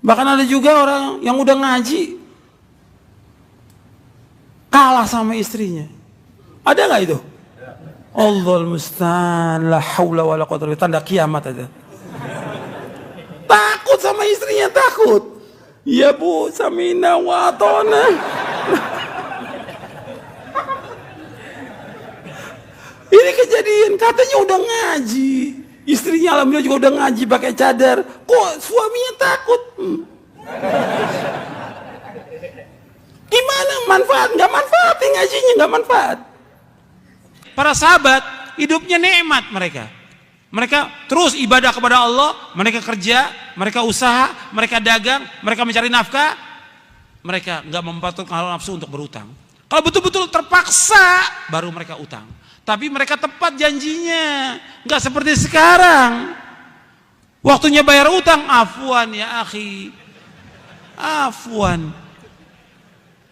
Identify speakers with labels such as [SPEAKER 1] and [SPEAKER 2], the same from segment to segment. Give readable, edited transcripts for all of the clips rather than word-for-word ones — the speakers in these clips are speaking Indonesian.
[SPEAKER 1] Bahkan ada juga orang yang udah ngaji kalah sama istrinya. Ada nggak itu? Allahul musta'an, la haula wala quwwata illa billah, tanda kiamat ada. Takut sama istrinya, takut. Ya Bu, samina wa atona. Ini kejadian, katanya udah ngaji. Istrinya alhamdulillah juga udah ngaji pakai cadar. Kok suaminya takut? Gimana manfaat? Gak manfaat, ngajinya gak manfaat. Para sahabat hidupnya nikmat mereka. Mereka terus ibadah kepada Allah, mereka kerja, mereka usaha, mereka dagang, mereka mencari nafkah. Mereka gak memperhatikan hawa nafsu untuk berutang. Kalau betul-betul terpaksa, baru mereka utang. Tapi mereka tepat janjinya, nggak seperti sekarang. Waktunya bayar utang, afwan ya akhi, afwan.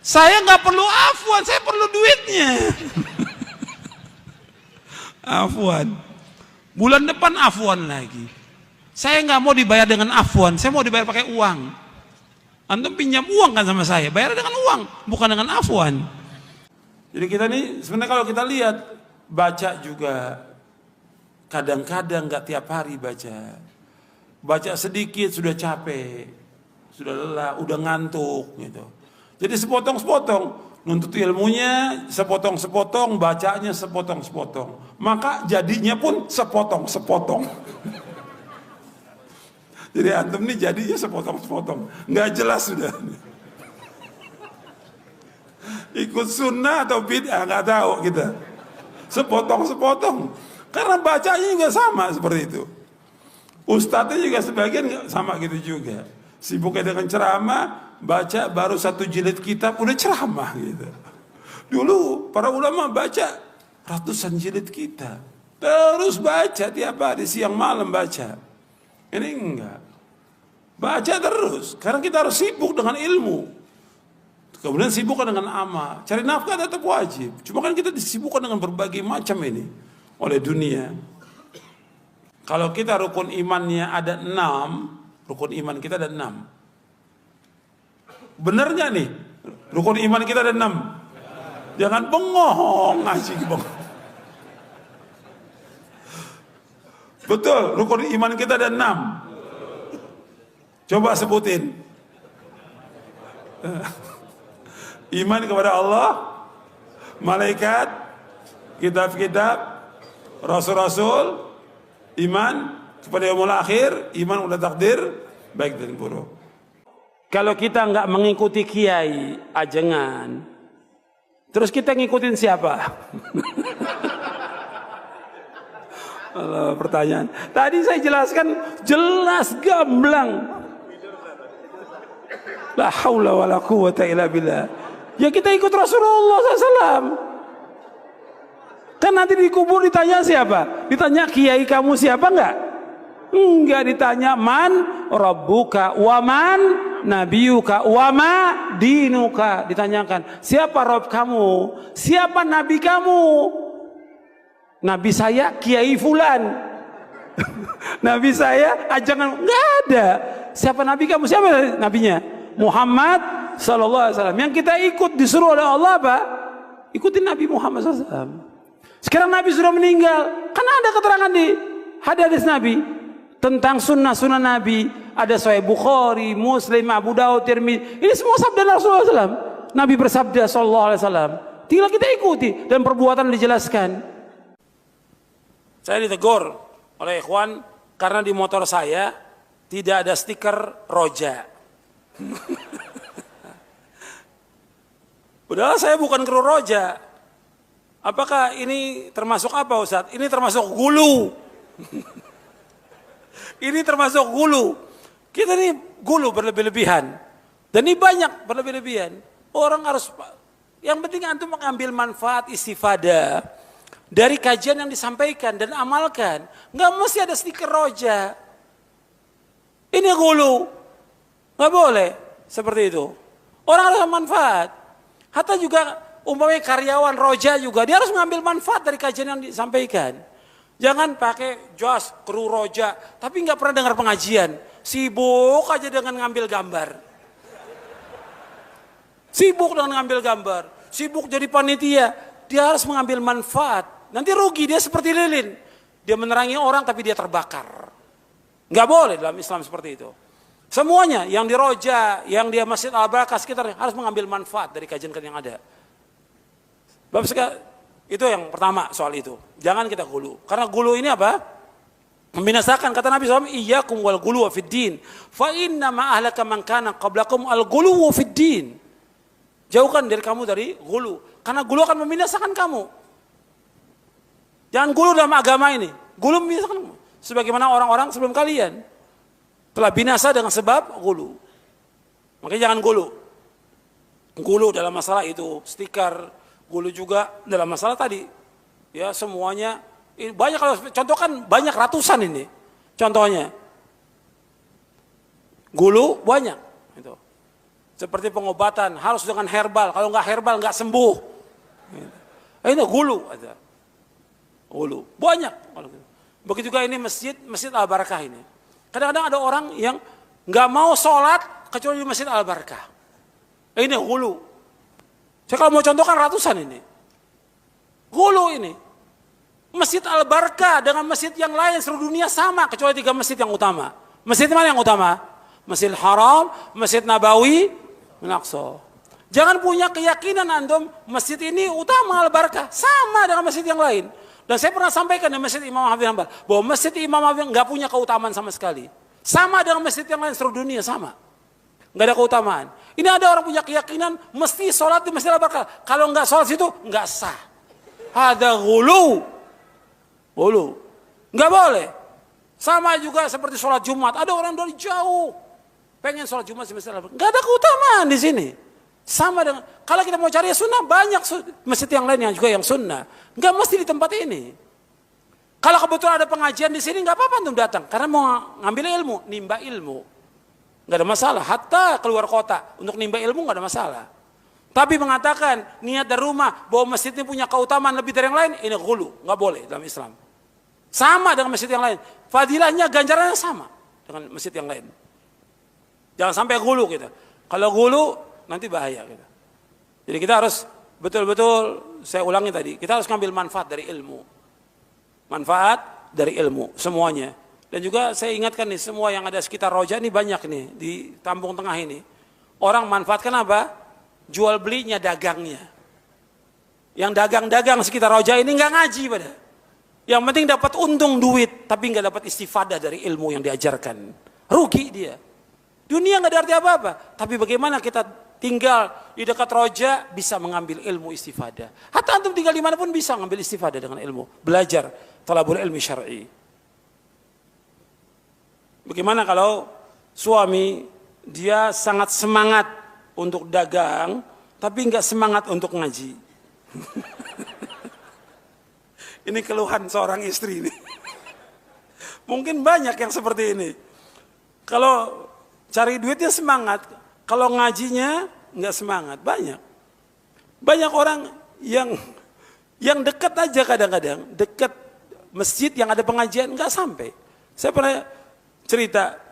[SPEAKER 1] Saya nggak perlu afwan, saya perlu duitnya. Afwan. Bulan depan afwan lagi. Saya nggak mau dibayar dengan afwan, saya mau dibayar pakai uang. Antum pinjam uang kan sama saya, bayar dengan uang, bukan dengan afwan. Jadi kita nih sebenarnya kalau kita lihat, baca juga kadang-kadang gak tiap hari baca. Baca sedikit sudah capek, sudah lelah, udah ngantuk gitu. Jadi sepotong-sepotong, nuntut ilmunya sepotong-sepotong, bacanya sepotong-sepotong. Maka jadinya pun sepotong-sepotong. Jadi antum nih jadinya sepotong-sepotong, gak jelas sudah. Ikut sunnah atau bid'ah gak tahu kita. Sepotong-sepotong, karena bacanya juga sama seperti itu. Ustadznya juga sebagian sama gitu juga. Sibuknya dengan ceramah, baca baru 1 jilid kitab udah ceramah gitu. Dulu para ulama baca ratusan jilid kitab, terus baca tiap hari siang malam baca. Ini enggak, baca terus karena kita harus sibuk dengan ilmu. Kemudian sibukkan dengan amal, cari nafkah tetap wajib. Cuma kan kita disibukkan dengan berbagai macam ini oleh dunia. Kalau kita rukun imannya ada 6, rukun iman kita ada 6. Benar nggak nih? Rukun iman kita ada 6. Jangan bengong ngaji bengong. Betul, rukun iman kita ada 6. Coba sebutin. Iman kepada Allah, malaikat, kitab-kitab, rasul-rasul, iman kepada yaumul akhir, iman kepada takdir baik dan buruk. Kalau kita nggak mengikuti kiai ajengan, terus kita ngikutin siapa? Pertanyaan. Tadi saya jelaskan jelas gamblang. La haula wala quwwata illa billah. Ya kita ikut Rasulullah SAW. Kan nanti dikubur ditanya siapa? Ditanya kiai kamu siapa enggak? Enggak, ditanya man rabbuka wa man nabiyuka wa ma dinuka. Ditanyakan siapa Rabb kamu? Siapa nabi kamu? Nabi saya kiai fulan. Nabi saya ajangan, enggak ada. Siapa nabi kamu? Siapa nabinya? Muhammad sallallahu alaihi wasallam. Yang kita ikut disuruh oleh Allah apa? Ikutin Nabi Muhammad SAW. Sekarang Nabi sudah meninggal, kan ada keterangan di hadis Nabi tentang sunnah-sunnah Nabi. Ada Sahih Bukhari, Muslim, Abu Daud, Tirmidzi. Ini semua sabda Rasulullah SAW. Nabi bersabda sallallahu alaihi wasallam. Tinggal kita ikuti dan perbuatan dijelaskan. Saya ditegur oleh ikhwan karena di motor saya tidak ada stiker roja. Padahal saya bukan kru roja. Apakah ini termasuk apa Ustaz? Ini termasuk gulu. Ini termasuk gulu. Kita ini gulu berlebih-lebihan. Dan ini banyak berlebih-lebihan. Orang harus, yang penting antum mengambil manfaat istifadah dari kajian yang disampaikan dan amalkan. Nggak mesti ada stiker roja. Ini gulu. Nggak boleh seperti itu. Orang harus manfaat. Hatta juga umpamanya karyawan roja juga dia harus mengambil manfaat dari kajian yang disampaikan. Jangan pakai jas kru roja tapi nggak pernah dengar pengajian. Sibuk aja dengan ngambil gambar. Sibuk dengan ngambil gambar. Sibuk jadi panitia. Dia harus mengambil manfaat. Nanti rugi, dia seperti lilin. Dia menerangi orang tapi dia terbakar. Nggak boleh dalam Islam seperti itu. Semuanya yang di Roja, yang di Masjid Al-Barakah sekitarnya harus mengambil manfaat dari kajian-kajian yang ada. Bab itu yang pertama soal itu. Jangan kita gulu. Karena gulu ini apa? Membinasakan. Kata Nabi SAW, iyyakum wal gulu fid din. Fa inna ma ahlaka man kana qablakum al gulu fid din. Jauhkan dari kamu dari gulu. Karena gulu akan membinasakan kamu. Jangan gulu dalam agama ini. Gulu membinasakan kamu. Sebagaimana orang-orang sebelum kalian telah binasa dengan sebab gulu. Makanya jangan gulu. Gulu dalam masalah itu stiker, gulu juga dalam masalah tadi. Ya semuanya banyak, kalau contoh kan banyak ratusan ini. Contohnya. Gulu banyak itu. Seperti pengobatan harus dengan herbal. Kalau nggak herbal nggak sembuh. Ini gulu ada. Gulu banyak. Begitu juga ini Masjid Al-Barakah ini. Kadang-kadang ada orang yang nggak mau sholat kecuali di Masjid Al-Barakah. Ini hulu. Saya kalau mau contohkan ratusan ini. Hulu ini. Masjid Al-Barakah dengan masjid yang lain seluruh dunia sama kecuali 3 masjid yang utama. Masjid mana yang utama? Masjid Haram, Masjid Nabawi, Al-Aqsa. Jangan punya keyakinan antum masjid ini utama Al-Barakah sama dengan masjid yang lain. Dan saya pernah sampaikan di Masjid Imam Ahmad bin Hanbal bahwa Masjid Imam Ahmad nggak punya keutamaan sama sekali. Sama dengan masjid yang lain seluruh dunia sama. Nggak ada keutamaan. Ini ada orang punya keyakinan mesti sholat di Masjid Al-Barakah. Kalau nggak sholat situ nggak sah. Ada ghulu. Ghulu. Nggak boleh. Sama juga seperti sholat Jumat. Ada orang dari jauh pengen sholat Jumat di Masjid Al-Barakah. Nggak ada keutamaan di sini. Sama dengan, kalau kita mau cari sunnah, banyak masjid yang lain yang juga yang sunnah. Nggak mesti di tempat ini. Kalau kebetulan ada pengajian di sini, nggak apa-apa untuk datang. Karena mau ngambil ilmu, nimba ilmu. Nggak ada masalah, hatta keluar kota. Untuk nimba ilmu nggak ada masalah. Tapi mengatakan, niat dari rumah, bahwa masjid ini punya keutamaan lebih dari yang lain, ini ghulu, nggak boleh dalam Islam. Sama dengan masjid yang lain. Fadilahnya, ganjarannya sama dengan masjid yang lain. Jangan sampai ghulu kita. Kalau ghulu, nanti bahaya kita. Jadi kita harus betul-betul, saya ulangi tadi, kita harus ngambil manfaat dari ilmu. Manfaat dari ilmu, semuanya. Dan juga saya ingatkan nih, semua yang ada sekitar Roja ini banyak nih, di Kampung Tengah ini. Orang manfaatkan apa? Jual belinya, dagangnya. Yang dagang-dagang sekitar Roja ini nggak ngaji pada. Yang penting dapat untung duit, tapi nggak dapat istifadah dari ilmu yang diajarkan. Rugi dia. Dunia nggak ada arti apa-apa. Tapi bagaimana kita tinggal di dekat Roja bisa mengambil ilmu istifadah. Hatta antum tinggal di mana pun bisa mengambil istifadah dengan ilmu. Belajar talabul ilmi syar'i. Bagaimana kalau suami dia sangat semangat untuk dagang tapi nggak semangat untuk ngaji? Ini keluhan seorang istri ini. Mungkin banyak yang seperti ini. Kalau cari duitnya semangat, kalau ngajinya nggak semangat, banyak. Banyak orang yang dekat aja kadang-kadang, dekat masjid yang ada pengajian nggak sampai. Saya pernah cerita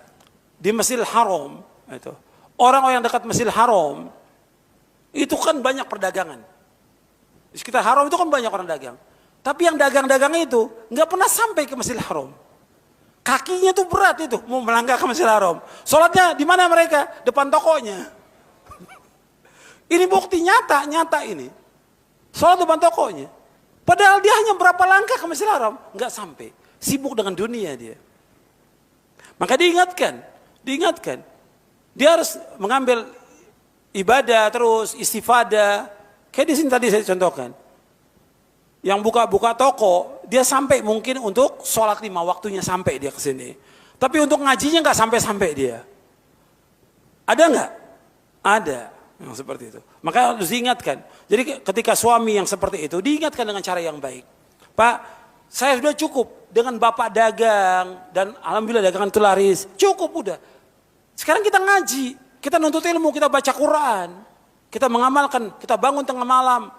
[SPEAKER 1] di Masjidil Haram itu. Orang-orang yang dekat Masjidil Haram itu kan banyak perdagangan. Di sekitar Haram itu kan banyak orang dagang. Tapi yang dagang-dagang itu nggak pernah sampai ke Masjidil Haram. Kakinya tuh berat itu mau melangkah ke Masjidil Haram. Sholatnya di mana mereka? Depan tokonya. Ini bukti nyata ini. Sholat depan tokonya. Padahal dia hanya berapa langkah ke Masjidil Haram, nggak sampai. Sibuk dengan dunia dia. Maka diingatkan. Dia harus mengambil ibadah terus, istifadah. Kayak di sini tadi saya contohkan. Yang buka-buka toko, dia sampai mungkin untuk sholat 5 waktunya sampai dia ke sini. Tapi untuk ngajinya nggak sampai-sampai dia. Ada nggak? Ada yang seperti itu. Maka harus diingatkan. Jadi ketika suami yang seperti itu, diingatkan dengan cara yang baik. Pak, saya sudah cukup dengan bapak dagang dan alhamdulillah dagangan itu laris. Cukup udah. Sekarang kita ngaji, kita nuntut ilmu, kita baca Quran, kita mengamalkan, kita bangun tengah malam.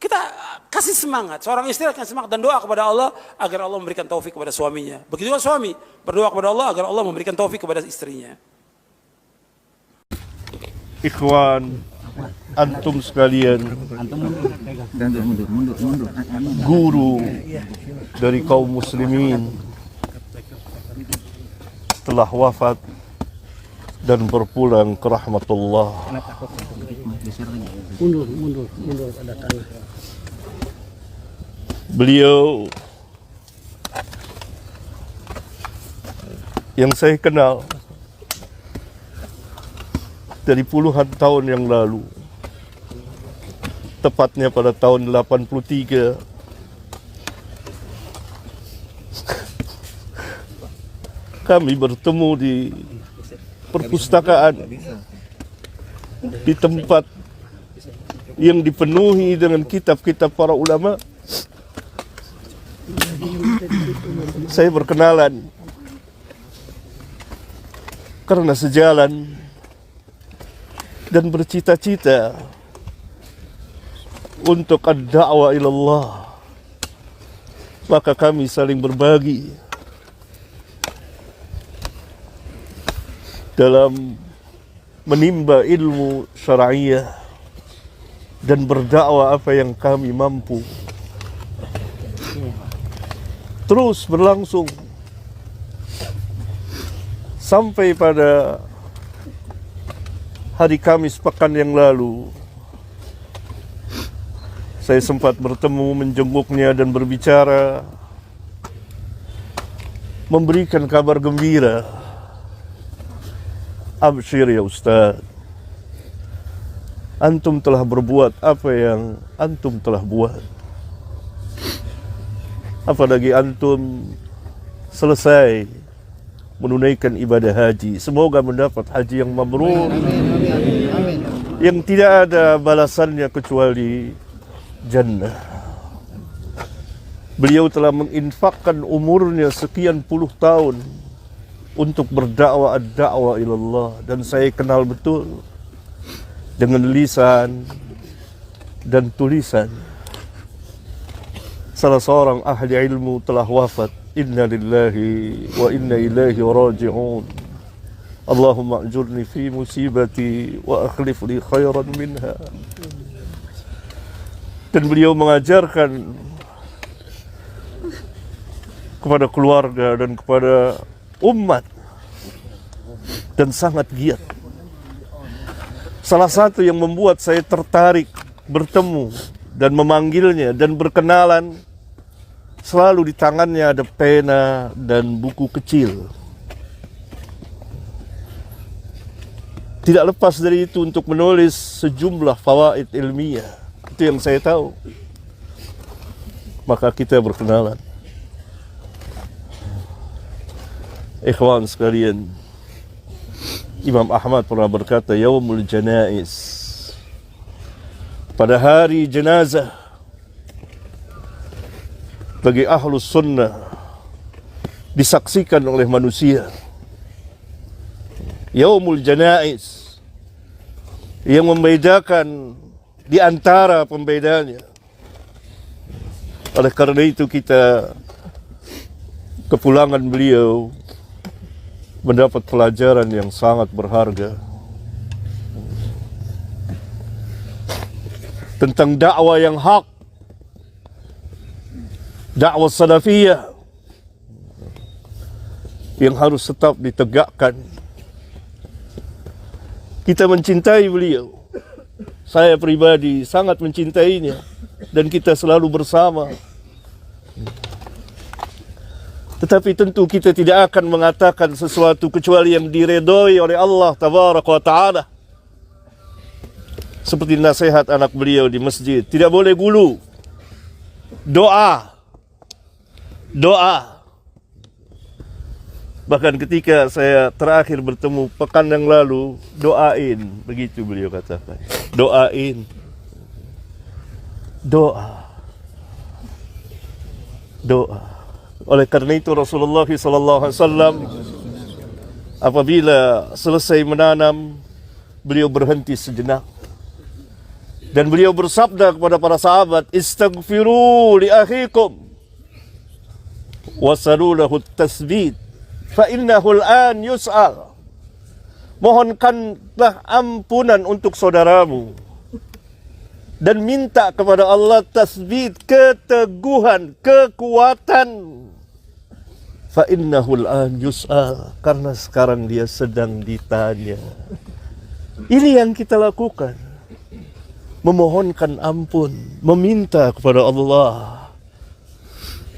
[SPEAKER 1] Kita kasih semangat, seorang istri akan semangat dan doa kepada Allah agar Allah memberikan taufik kepada suaminya. Begitu juga suami berdoa kepada Allah agar Allah memberikan taufik kepada istrinya.
[SPEAKER 2] Ikhwan, antum sekalian, guru dari kaum muslimin telah wafat dan berpulang ke rahmatullah. Beliau yang saya kenal dari puluhan tahun yang lalu, tepatnya pada tahun 83, kami bertemu di perpustakaan, di tempat yang dipenuhi dengan kitab-kitab para ulama. Saya berkenalan karena sejalan dan bercita-cita untuk ad-da'wah ilallah, maka kami saling berbagi dalam menimba ilmu syar'iyah dan berdakwah apa yang kami mampu. Terus berlangsung sampai pada hari Kamis pekan yang lalu, saya sempat bertemu, menjenguknya dan berbicara, memberikan kabar gembira. Absyir ya Ustaz, antum telah berbuat apa yang antum telah buat. Apalagi antum selesai menunaikan ibadah haji. Semoga mendapat haji yang mabrur, yang tidak ada balasannya kecuali jannah. Beliau telah menginfakkan umurnya sekian puluh tahun untuk berdakwah ad-da'wah ilallah, dan saya kenal betul dengan lisan dan tulisan. Salah seorang ahli ilmu telah wafat. Inna lillahi wa inna ilaihi raji'un. Allahumma ajurni fi musibati wa akhlif li khairan minha. Dan beliau mengajarkan kepada keluarga dan kepada umat, dan sangat giat. Salah satu yang membuat saya tertarik bertemu dan memanggilnya dan berkenalan, selalu di tangannya ada pena dan buku kecil. Tidak lepas dari itu untuk menulis sejumlah fawaid ilmiah. Itu yang saya tahu. Maka kita berkenalan. Ikhwan sekalian, Imam Ahmad pernah berkata, Yaumul Janaiz, pada hari jenazah bagi ahlus sunnah disaksikan oleh manusia. Yaumul Janaiz yang membedakan di antara pembedanya. Oleh karena itu kita kepulangan beliau mendapat pelajaran yang sangat berharga tentang dakwah yang hak, dakwah salafiyah yang harus tetap ditegakkan. Kita mencintai beliau, saya pribadi sangat mencintainya, dan kita selalu bersama. Tetapi tentu kita tidak akan mengatakan sesuatu kecuali yang diredoi oleh Allah Tabaraka wa Ta'ala. Seperti nasihat anak beliau di masjid, tidak boleh gulu. Doa. Bahkan ketika saya terakhir bertemu pekan yang lalu, doain, begitu beliau katakan. Doain. Doa. Oleh karena itu Rasulullah SAW apabila selesai menanam, beliau berhenti sejenak Dan beliau bersabda kepada para sahabat, "Istaghfiru li akhikum wasalu lahu at-tasbit fa innahu al-an yus'al." Mohonkanlah ampunan untuk saudaramu dan minta kepada Allah tasbit, keteguhan, kekuatan. Fa innahu al-an yus'al, karena sekarang dia sedang ditanya. Ini yang kita lakukan, memohonkan ampun, meminta kepada Allah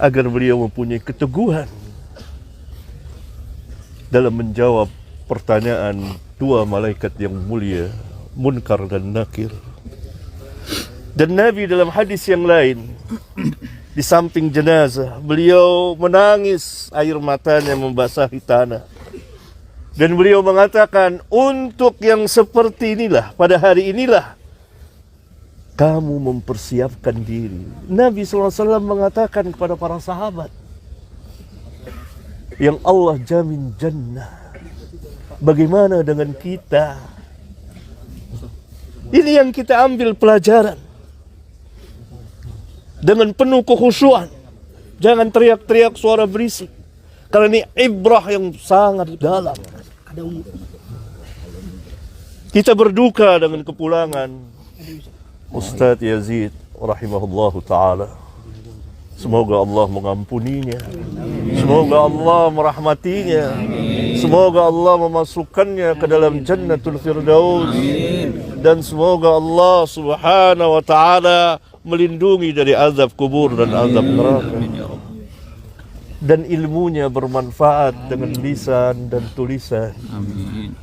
[SPEAKER 2] agar beliau mempunyai keteguhan dalam menjawab pertanyaan dua malaikat yang mulia, Munkar dan Nakir. Dan Nabi dalam hadis yang lain, di samping jenazah, beliau menangis, air matanya membasahi tanah. Dan beliau mengatakan, untuk yang seperti inilah, pada hari inilah kamu mempersiapkan diri. Nabi SAW mengatakan kepada para sahabat, yang Allah jamin jannah, bagaimana dengan kita? Ini yang kita ambil pelajaran. Dengan penuh kekhusyuan. Jangan teriak-teriak suara berisik. Karena ini ibrah yang sangat dalam. Kita berduka dengan kepulangan Ustadz Yazid rahimahullahu ta'ala. Semoga Allah mengampuninya. Semoga Allah merahmatinya. Semoga Allah memasukkannya ke dalam Jannatul Firdaus. Dan semoga Allah subhanahu wa ta'ala melindungi dari azab kubur dan azab neraka. Dan ilmunya bermanfaat dengan lisan dan tulisan. Amin.